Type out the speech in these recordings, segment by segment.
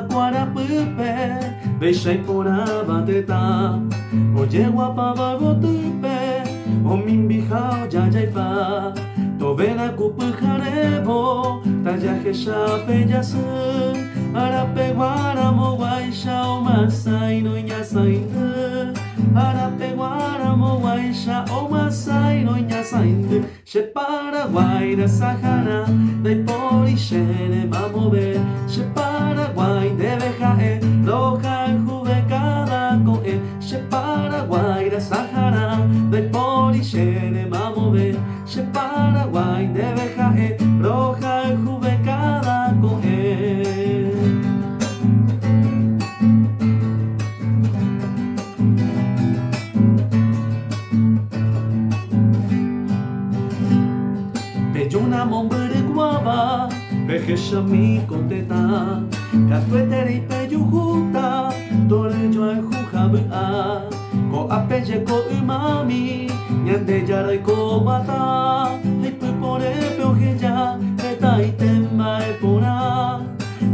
guarapupe, veja y poraba teta. Oye guapa botupe, o mimbija ya ya pa. Tovena cupujarebo, tallaje chapeyasu. Arape guaramo guaisha o masai no ñasainde. Arape guaramo guaisha o masai no ñasainde. Che Paraguay de Sahara, de Porishene vamos ver. Che Paraguay de Bejae, roja juve cada coe. Che Paraguay de Sahara, de Porishene vamos ver. Che Paraguay de Bejae, roja juve cada coe. Belluna mombere guava, vejeja mi conteta. Catuetere y peyujuta, torejo en jujabua. Ko apeye ko umami, ñande yara y ko bata. Ay pupore peojeya, eta y temba e pora.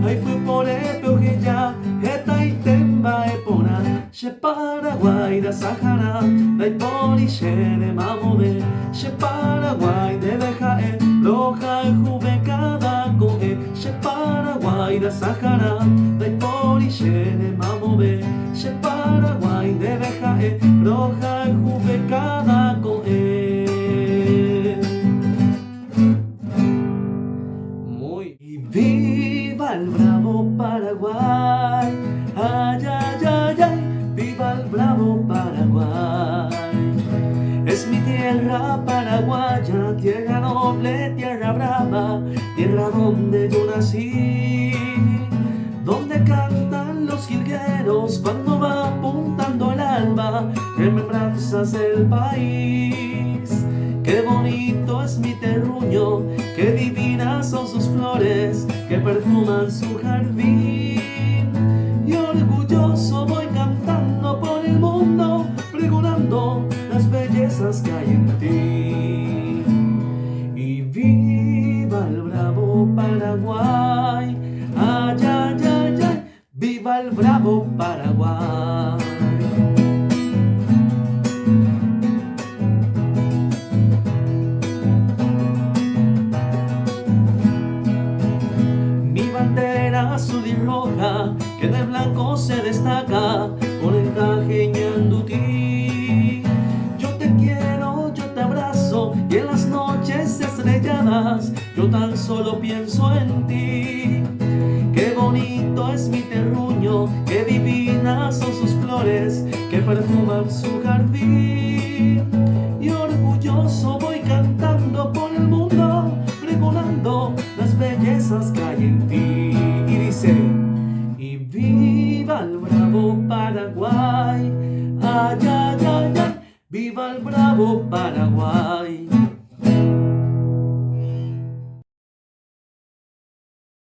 Ay pupore peojeya, eta y temba e pora. Che Paraguay da Sahara, da Porishene mamove. Che Paraguay de Bejae, roja juve cada coe. Che Paraguay da Sahara, da Porishene mamove. Che Paraguay de Bejae, roja juve cada coe. Muy y viva el bravo Paraguay, ay ay ay ay. Viva el bravo Paraguay, es mi tierra paraguaya, tierra noble, tierra brava, tierra donde yo nací, donde cantan los jilgueros cuando va apuntando el alba, remembranzas del país. Qué bonito es mi terruño, qué divinas son sus flores, que perfuman su jardín. Y orgulloso voy cantando por el mundo, pregonando las bellezas que hay en ti. Y viva el bravo Paraguay, ay, ay, ay, ay, viva el bravo Paraguay. Mi bandera azul y roja, que de blanco se destaca con encaje ñandutí. Yo te quiero, yo te abrazo y en las noches estrelladas yo tan solo pienso en ti. Qué bonito es mi terruño, qué divinas son sus flores que perfuman su jardín. Y orgulloso voy cantando por el mundo, pregonando las bellezas que hay en ti. Y dice: y viva el bravo Paraguay, ay, ay, ay, ay, viva el bravo Paraguay.